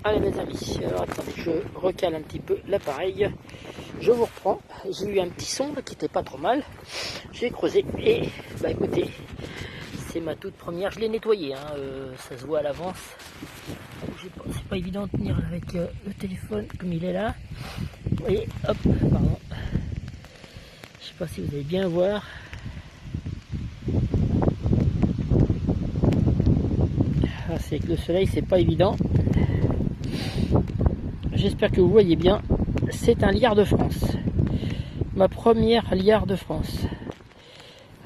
Allez mes amis, alors attendez, je recale un petit peu l'appareil, je vous reprends. J'ai eu un petit son qui était pas trop mal, j'ai creusé et bah écoutez, c'est ma toute première, je l'ai nettoyé, hein, ça se voit à l'avance. C'est pas évident de tenir avec le téléphone comme il est là. Vous voyez, hop, pardon. Je sais pas si vous allez bien voir. Ah, c'est avec le soleil, c'est pas évident. J'espère que vous voyez bien. C'est un liard de France. Ma première liard de France.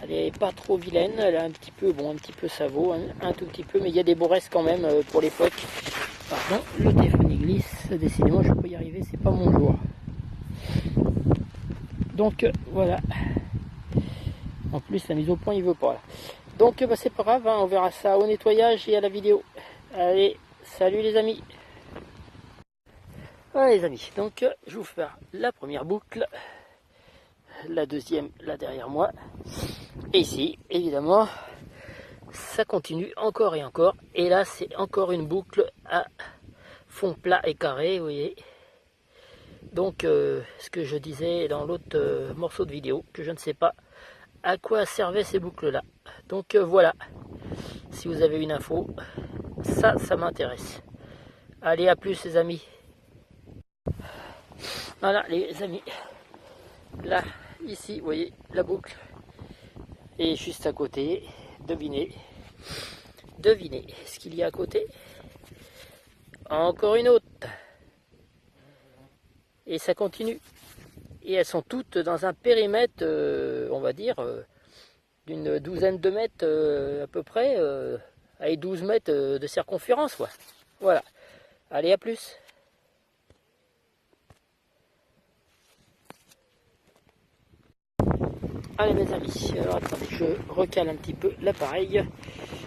Elle est pas trop vilaine, elle a un petit peu, bon, un petit peu ça vaut, un tout petit peu, mais il y a des beaux restes quand même pour l'époque. Pardon, le téléphone il glisse, décidément je peux y arriver, c'est pas mon jour. Donc voilà. En plus la mise au point il veut pas. Là. Donc bah, c'est pas grave, hein, on verra ça au nettoyage et à la vidéo. Allez, salut les amis. Voilà les amis, donc je vais vous faire la première boucle, la deuxième là derrière moi, et ici évidemment ça continue encore et encore, et là c'est encore une boucle à fond plat et carré, vous voyez. Donc ce que je disais dans l'autre morceau de vidéo, que je ne sais pas à quoi servaient ces boucles là. Donc voilà, si vous avez une info, ça m'intéresse. Allez, à plus les amis. Voilà les amis, là, ici, vous voyez la boucle, et juste à côté, devinez ce qu'il y a à côté. Encore une autre, et ça continue, et elles sont toutes dans un périmètre, on va dire, d'une douzaine de mètres à peu près, avec 12 mètres de circonférence, quoi. Voilà, allez, à plus. Allez mes amis, alors attendez, je recale un petit peu l'appareil,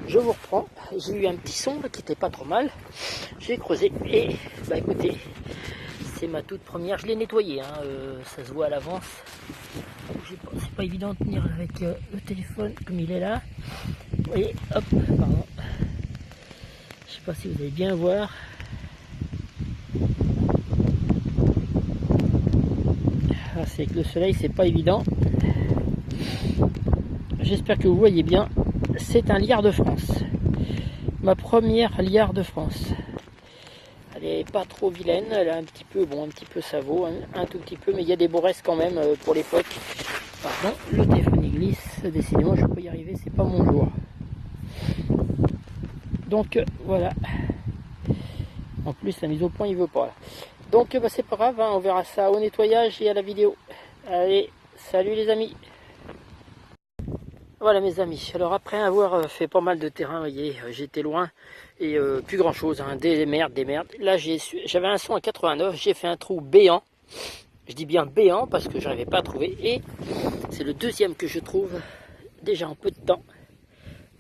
je vous reprends. J'ai eu un petit son qui était pas trop mal, j'ai creusé et bah écoutez, c'est ma toute première, je l'ai nettoyé, hein, ça se voit à l'avance. C'est pas évident de tenir avec le téléphone comme il est là. Vous voyez, hop, pardon. Je sais pas si vous allez bien voir. Ah, c'est avec le soleil, c'est pas évident. J'espère que vous voyez bien. C'est un liard de France. Ma première liard de France. Elle est pas trop vilaine, elle a un petit peu, bon, un petit peu ça vaut, un tout petit peu, mais il y a des beaux restes quand même pour l'époque. Pardon, le téléphone il glisse, décidément je peux y arriver, c'est pas mon jour. Donc voilà. En plus la mise au point il veut pas. Là. Donc bah, c'est pas grave, hein, on verra ça au nettoyage et à la vidéo. Allez, salut les amis. Voilà mes amis, alors après avoir fait pas mal de terrain, vous voyez, j'étais loin et plus grand chose, hein, des merdes. Là j'avais un son à 89, j'ai fait un trou béant, je dis bien béant parce que je n'arrivais pas à trouver, et c'est le deuxième que je trouve déjà en peu de temps.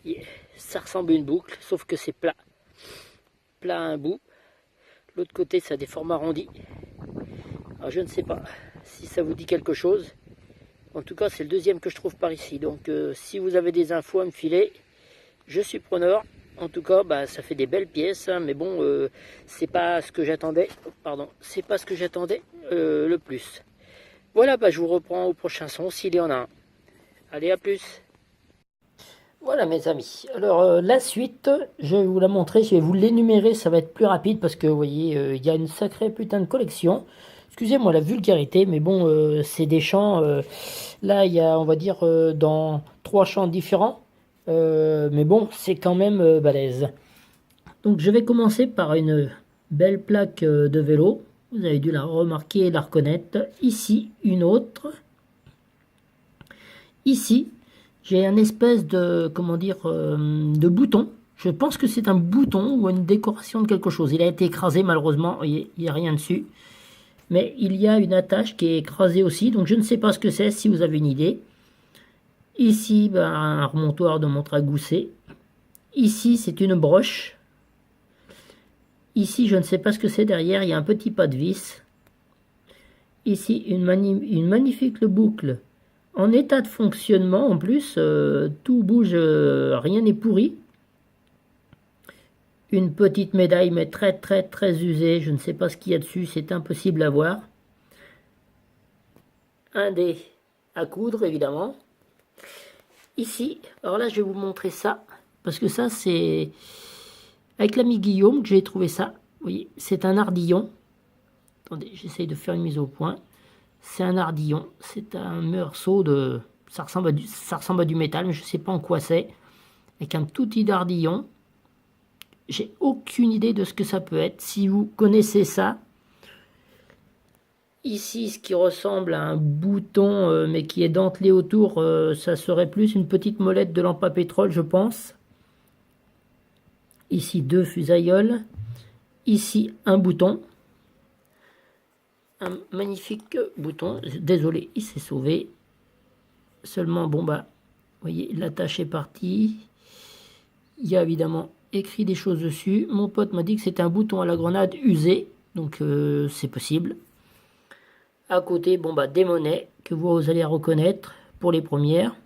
Et ça ressemble à une boucle, sauf que c'est plat à un bout, l'autre côté ça a des formes arrondis. Alors je ne sais pas si ça vous dit quelque chose. En tout cas, c'est le deuxième que je trouve par ici. Donc, si vous avez des infos à me filer, je suis preneur. En tout cas, bah, ça fait des belles pièces, hein, mais bon, c'est pas ce que j'attendais. Pardon, c'est pas ce que j'attendais le plus. Voilà, bah, je vous reprends au prochain son s'il y en a un. Allez, à plus. Voilà, mes amis. Alors, la suite, je vais vous la montrer. Je vais vous l'énumérer. Ça va être plus rapide parce que, vous voyez, il y a une sacrée putain de collection. Excusez-moi la vulgarité, mais bon, c'est des champs. Là, il y a, on va dire, dans 3 champs différents. Mais bon, c'est quand même balèze. Donc, je vais commencer par une belle plaque de vélo. Vous avez dû la remarquer et la reconnaître. Ici, une autre. Ici, j'ai un espèce de, comment dire, de bouton. Je pense que c'est un bouton ou une décoration de quelque chose. Il a été écrasé malheureusement, il n'y a rien dessus. Mais il y a une attache qui est écrasée aussi, donc je ne sais pas ce que c'est, si vous avez une idée. Ici, ben, un remontoir de montre à gousset. Ici, c'est une broche. Ici, je ne sais pas ce que c'est derrière, il y a un petit pas de vis. Ici, une magnifique boucle en état de fonctionnement. En plus, tout bouge, rien n'est pourri. Une petite médaille, mais très très très usée. Je ne sais pas ce qu'il y a dessus, c'est impossible à voir. Un dé à coudre, évidemment. Ici, alors là, je vais vous montrer ça. Parce que ça, c'est avec l'ami Guillaume que j'ai trouvé ça. Vous voyez, c'est un ardillon. Attendez, j'essaye de faire une mise au point. C'est un ardillon. C'est un meursault de... ça ressemble à du métal, mais je ne sais pas en quoi c'est. Avec un tout petit ardillon. J'ai aucune idée de ce que ça peut être. Si vous connaissez ça, ici, ce qui ressemble à un bouton, mais qui est dentelé autour, ça serait plus une petite molette de lampe à pétrole, je pense. Ici, deux fusailloles. Ici, un bouton. Un magnifique bouton. Désolé, il s'est sauvé. Seulement, bon, bah, vous voyez, la tâche est partie. Il y a évidemment écrit des choses dessus. Mon pote m'a dit que c'était un bouton à la grenade usé. Donc, c'est possible. À côté, bon, bah, des monnaies que vous allez reconnaître pour les premières.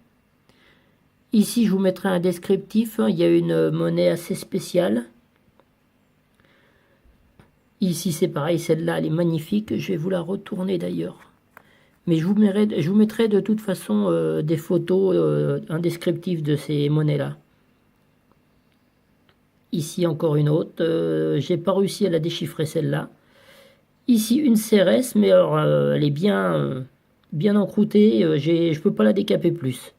Ici, je vous mettrai un descriptif. Il y a une monnaie assez spéciale. Ici, c'est pareil. Celle-là, elle est magnifique. Je vais vous la retourner d'ailleurs. Mais je vous mettrai de toute façon des photos, un descriptif de ces monnaies-là. Ici, encore une autre. J'ai pas réussi à la déchiffrer, celle-là. Ici, une CRS, mais alors, elle est bien encroûtée. Je peux pas la décaper plus.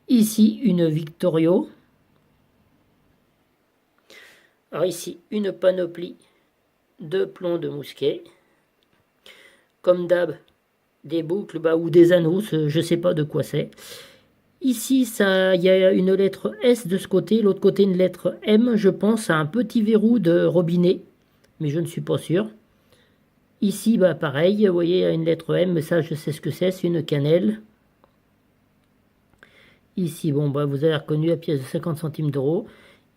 Ici, une Victorio. Alors ici, une panoplie de plomb de mousquet. Comme d'hab, des boucles ou des anneaux, je ne sais pas de quoi c'est. Ici, il y a une lettre S de ce côté, l'autre côté une lettre M, je pense à un petit verrou de robinet, mais je ne suis pas sûr. Ici, bah pareil, vous voyez, une lettre M, mais ça je sais ce que c'est une cannelle. Ici, bon, bah, vous avez reconnu la pièce de 50 centimes d'euros.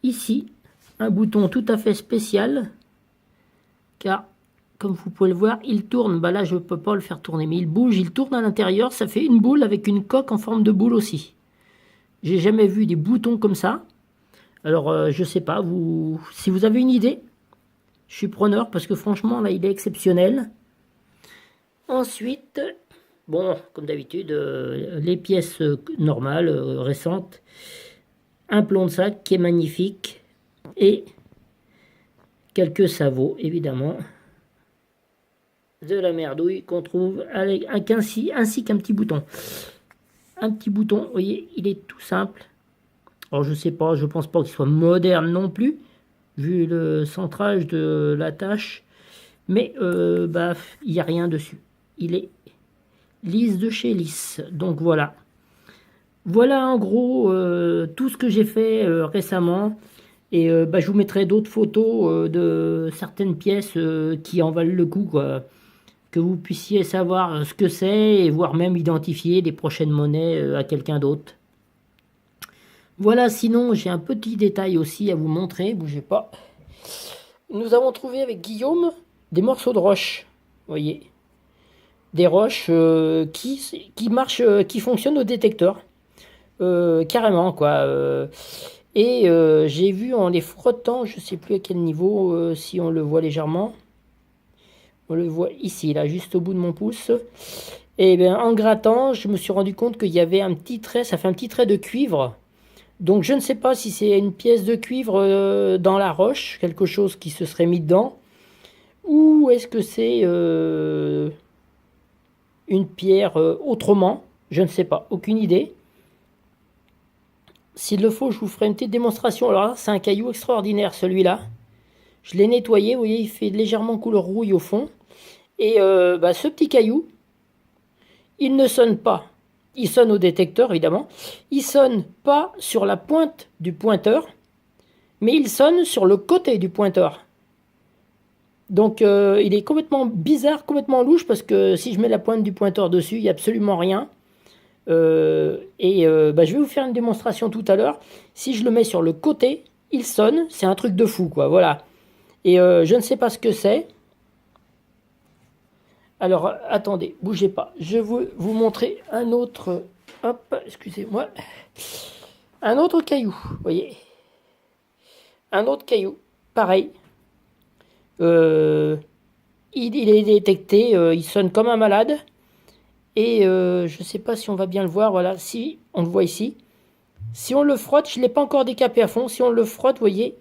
Ici, un bouton tout à fait spécial, car, comme vous pouvez le voir, il tourne. Bah là, je ne peux pas le faire tourner, mais il bouge, il tourne à l'intérieur. Ça fait une boule avec une coque en forme de boule aussi. J'ai jamais vu des boutons comme ça. Alors, je sais pas, si vous avez une idée, je suis preneur, parce que franchement, là, il est exceptionnel. Ensuite... bon, comme d'habitude, les pièces normales, récentes. Un plomb de sac qui est magnifique. Et quelques sabots, évidemment. De la merdouille qu'on trouve ainsi qu'un petit bouton. Un petit bouton, vous voyez, il est tout simple. Alors je sais pas, je pense pas qu'il soit moderne non plus, vu le centrage de la tâche. Mais bah, il n'y a rien dessus. Il est lisse de chez lisse. Donc voilà. Voilà en gros tout ce que j'ai fait récemment. Et bah, je vous mettrai d'autres photos de certaines pièces qui en valent le coup, quoi. Que vous puissiez savoir ce que c'est et voire même identifier des prochaines monnaies à quelqu'un d'autre. Voilà, sinon j'ai un petit détail aussi à vous montrer, bougez pas. Nous avons trouvé avec Guillaume des morceaux de roche, vous voyez. Des roches qui marchent, qui fonctionnent au détecteur. Carrément, quoi. Et j'ai vu en les frottant, je sais plus à quel niveau, si on le voit légèrement. On le voit ici, là, juste au bout de mon pouce. Et bien, en grattant, je me suis rendu compte qu'il y avait un petit trait, ça fait un petit trait de cuivre. Donc, je ne sais pas si c'est une pièce de cuivre dans la roche, quelque chose qui se serait mis dedans, ou est-ce que c'est une pierre autrement. Je ne sais pas, aucune idée. S'il le faut, je vous ferai une petite démonstration. Alors là, c'est un caillou extraordinaire, celui-là. Je l'ai nettoyé, vous voyez, il fait légèrement couleur rouille au fond. Et bah, ce petit caillou, il ne sonne pas. Il sonne au détecteur, évidemment. Il sonne pas sur la pointe du pointeur, mais il sonne sur le côté du pointeur. Donc il est complètement bizarre, complètement louche, parce que si je mets la pointe du pointeur dessus, il n'y a absolument rien. Bah, je vais vous faire une démonstration tout à l'heure. Si je le mets sur le côté, il sonne. C'est un truc de fou, quoi. Voilà. Et je ne sais pas ce que c'est. Alors, attendez, bougez pas. Je vais vous montrer un autre... hop, excusez-moi. Un autre caillou, vous voyez. un autre caillou, pareil. Il est détecté, il sonne comme un malade. Et je ne sais pas si on va bien le voir, voilà, si on le voit ici. Si on le frotte, je ne l'ai pas encore décapé à fond, si on le frotte, vous voyez.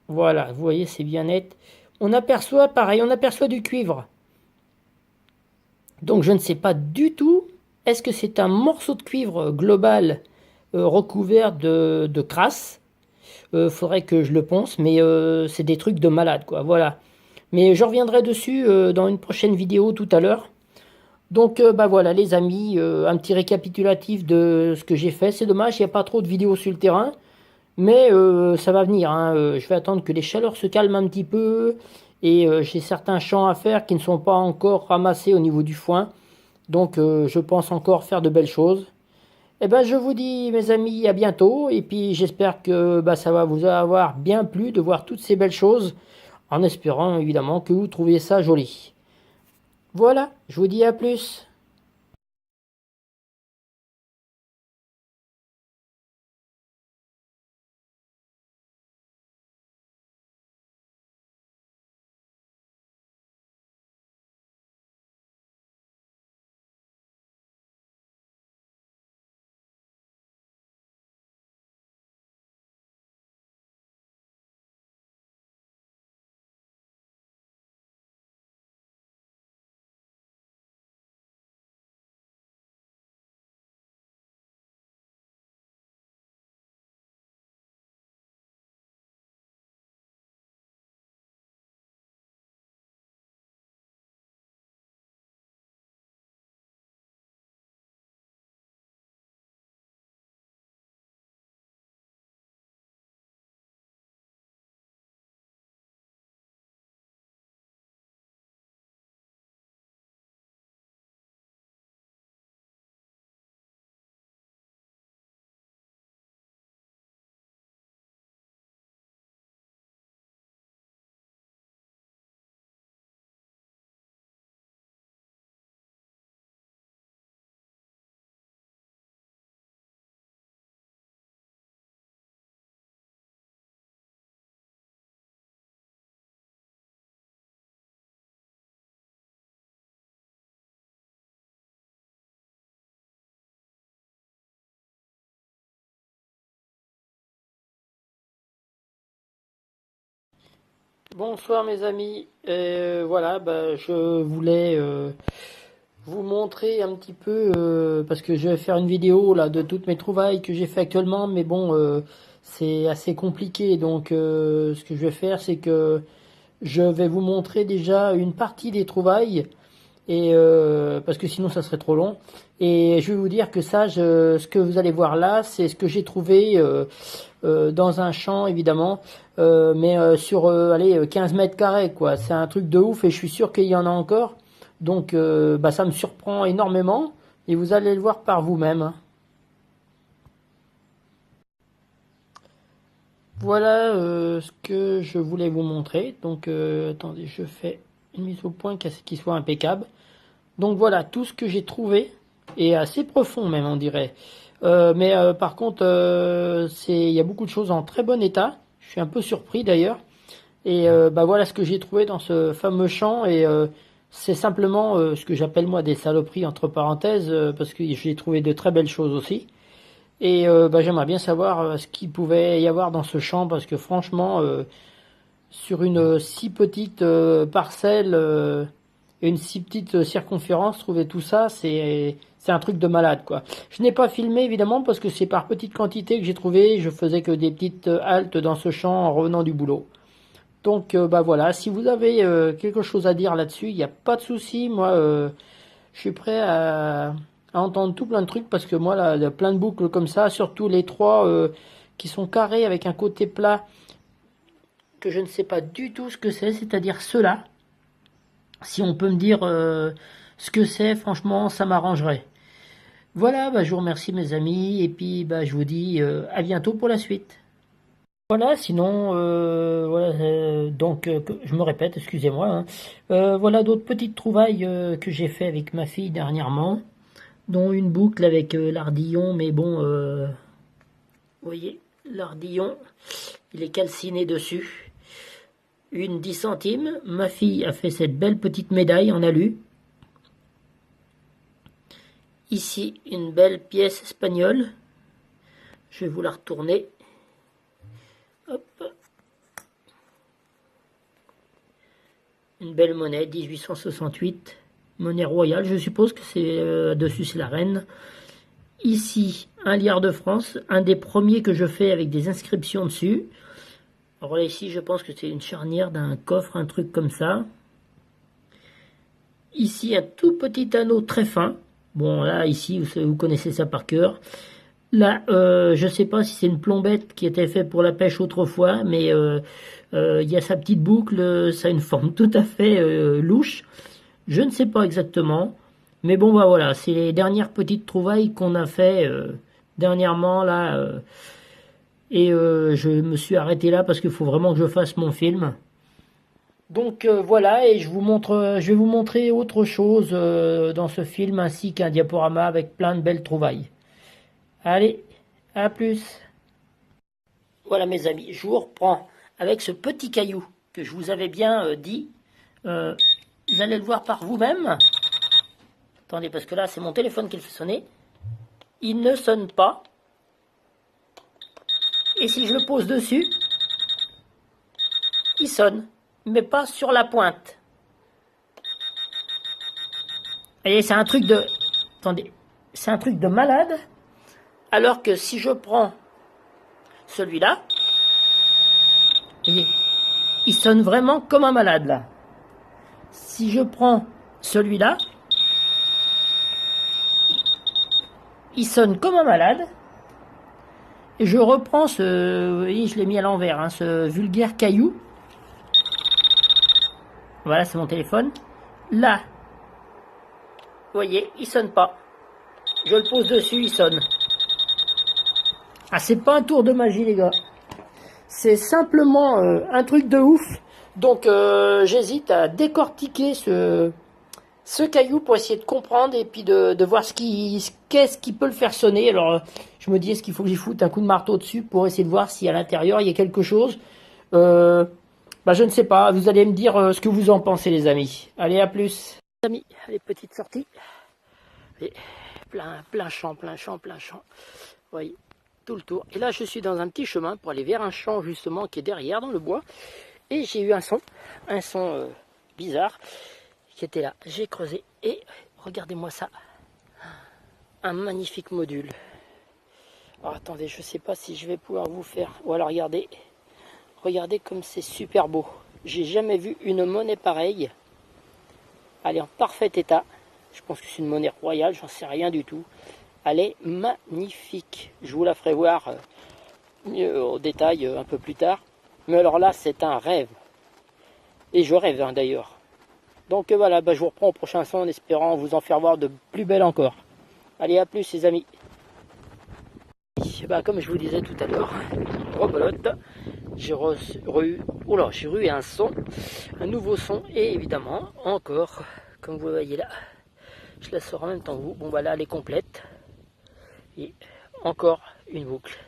Voilà, vous voyez, c'est bien net. On aperçoit, pareil, on aperçoit du cuivre. Donc je ne sais pas du tout, est-ce que c'est un morceau de cuivre global recouvert de crasse. Faudrait que je le ponce, mais c'est des trucs de malade, quoi, voilà. Mais je reviendrai dessus dans une prochaine vidéo tout à l'heure. Donc bah voilà les amis, un petit récapitulatif de ce que j'ai fait. C'est dommage, il n'y a pas trop de vidéos sur le terrain. Mais ça va venir, hein. Je vais attendre que les chaleurs se calment un petit peu. Et j'ai certains champs à faire qui ne sont pas encore ramassés au niveau du foin. Donc je pense encore faire de belles choses. Eh ben je vous dis mes amis à bientôt. Et puis j'espère que bah, ça va vous avoir bien plu de voir toutes ces belles choses. En espérant évidemment que vous trouviez ça joli. Voilà, je vous dis à plus. Bonsoir mes amis. Voilà, bah, je voulais vous montrer un petit peu parce que je vais faire une vidéo là de toutes mes trouvailles que j'ai fait actuellement, mais bon, c'est assez compliqué. Donc, ce que je vais faire, c'est que je vais vous montrer déjà une partie des trouvailles et parce que sinon ça serait trop long. Et je vais vous dire que ça, ce que vous allez voir là, c'est ce que j'ai trouvé dans un champ évidemment, mais sur allez 15 mètres carrés quoi. C'est un truc de ouf et je suis sûr qu'il y en a encore. Donc bah, ça me surprend énormément et vous allez le voir par vous-même. Voilà ce que je voulais vous montrer. Donc attendez, je fais une mise au point qui soit impeccable. Donc voilà tout ce que j'ai trouvé et assez profond même on dirait. Mais par contre il y a beaucoup de choses en très bon état. Je suis un peu surpris d'ailleurs. Et bah voilà ce que j'ai trouvé dans ce fameux champ et c'est simplement ce que j'appelle moi des saloperies entre parenthèses parce que j'ai trouvé de très belles choses aussi. Et bah, j'aimerais bien savoir ce qu'il pouvait y avoir dans ce champ parce que franchement sur une si petite parcelle et une si petite circonférence, trouver tout ça, c'est un truc de malade quoi. Je n'ai pas filmé évidemment parce que c'est par petite quantité que j'ai trouvé. Je faisais que des petites haltes dans ce champ en revenant du boulot. Donc bah voilà, si vous avez quelque chose à dire là-dessus, il n'y a pas de souci. Moi, je suis prêt à entendre tout plein de trucs parce que moi, là, il y a plein de boucles comme ça, surtout les trois qui sont carrés avec un côté plat que je ne sais pas du tout ce que c'est-à-dire ceux-là. Si on peut me dire ce que c'est, franchement, ça m'arrangerait. Voilà, bah, je vous remercie mes amis et puis bah, je vous dis à bientôt pour la suite. Voilà, sinon, voilà, donc, je me répète, excusez-moi, hein. Voilà d'autres petites trouvailles que j'ai fait avec ma fille dernièrement, dont une boucle avec l'ardillon, mais bon, voyez, l'ardillon, il est calciné dessus. Une 10 centimes. Ma fille a fait cette belle petite médaille en alu. Ici, une belle pièce espagnole. Je vais vous la retourner. Hop. Une belle monnaie, 1868. Monnaie royale, je suppose que c'est dessus c'est la reine. Ici, un liard de France, un des premiers que je fais avec des inscriptions dessus. Alors là, ici, je pense que c'est une charnière d'un coffre, un truc comme ça. Ici, un tout petit anneau très fin. Bon, là, ici, vous connaissez ça par cœur. Là, je sais pas si c'est une plombette qui était faite pour la pêche autrefois, mais il y a sa petite boucle, ça a une forme tout à fait louche. Je ne sais pas exactement. Mais bon, bah voilà, c'est les dernières petites trouvailles qu'on a fait dernièrement, là. Et je me suis arrêté là parce qu'il faut vraiment que je fasse mon film. Donc voilà, et je vais vous montrer autre chose dans ce film, ainsi qu'un diaporama avec plein de belles trouvailles. Allez, à plus. Voilà mes amis, je vous reprends avec ce petit caillou que je vous avais bien dit. Vous allez le voir par vous-même. Attendez, parce que là, c'est mon téléphone qui le fait sonner. Il ne sonne pas. Et si je le pose dessus, il sonne, mais pas sur la pointe. Vous voyez, c'est un truc de... Attendez, c'est un truc de malade. Alors que si je prends celui-là, vous voyez, il sonne vraiment comme un malade, là. Si je prends celui-là, il sonne comme un malade. Et je reprends ce... Vous voyez, je l'ai mis à l'envers, hein, ce vulgaire caillou. Voilà, c'est mon téléphone. Là, vous voyez, il sonne pas. Je le pose dessus, il sonne. Ah, c'est pas un tour de magie, les gars. C'est simplement un truc de ouf. Donc, j'hésite à décortiquer ce caillou pour essayer de comprendre et puis de voir qu'est-ce qui peut le faire sonner. Alors, je me dis, est-ce qu'il faut que j'y foute un coup de marteau dessus pour essayer de voir si à l'intérieur, il y a quelque chose. Bah, je ne sais pas. Vous allez me dire ce que vous en pensez, les amis. Allez, à plus. Les amis, allez, petite sortie. Et plein champ. Vous voyez, tout le tour. Et là, je suis dans un petit chemin pour aller vers un champ, justement, qui est derrière, dans le bois. Et j'ai eu un son bizarre, qui était là. J'ai creusé et regardez-moi ça. Un magnifique module. Alors, attendez, je ne sais pas si je vais pouvoir vous faire... Voilà, regardez. Regardez comme c'est super beau. J'ai jamais vu une monnaie pareille. Elle est en parfait état. Je pense que c'est une monnaie royale, j'en sais rien du tout. Elle est magnifique. Je vous la ferai voir mieux au détail un peu plus tard. Mais alors là, c'est un rêve. Et je rêve hein, d'ailleurs. Donc voilà, bah, je vous reprends au prochain son en espérant vous en faire voir de plus belles encore. Allez, à plus les amis. Bah, comme je vous disais tout à l'heure, rebelote, j'ai eu un son, un nouveau son, et évidemment, encore, comme vous voyez là, je la sors en même temps que vous. Bon, voilà, elle est complète. Et encore une boucle.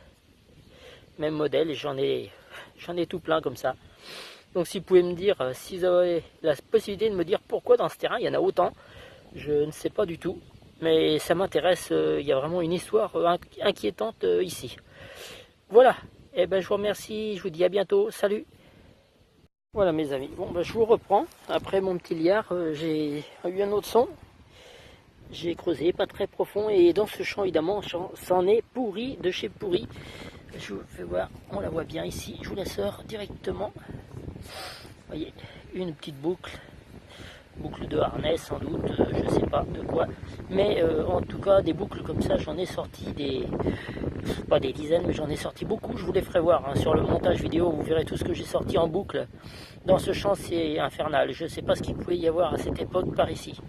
Même modèle, j'en ai tout plein comme ça. Donc si vous pouvez me dire, si vous avez la possibilité de me dire pourquoi dans ce terrain il y en a autant, je ne sais pas du tout. Mais ça m'intéresse, il y a vraiment une histoire inquiétante ici. Voilà, et ben je vous remercie, je vous dis à bientôt, salut. Voilà mes amis, bon ben je vous reprends, après mon petit liard, j'ai eu un autre son. J'ai creusé, pas très profond, et dans ce champ évidemment, c'en est pourri de chez pourri. Je vous fais voir, on la voit bien ici, je vous la sors directement. Vous voyez, une petite boucle de harnais sans doute, je sais pas de quoi, mais en tout cas des boucles comme ça, j'en ai sorti pas des dizaines, mais j'en ai sorti beaucoup. Je vous les ferai voir hein, sur le montage vidéo, vous verrez tout ce que j'ai sorti en boucle. Dans ce champ, c'est infernal, je sais pas ce qu'il pouvait y avoir à cette époque par ici.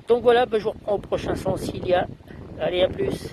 Donc voilà, ben, je vous reprends au prochain son s'il y a. Allez, à plus.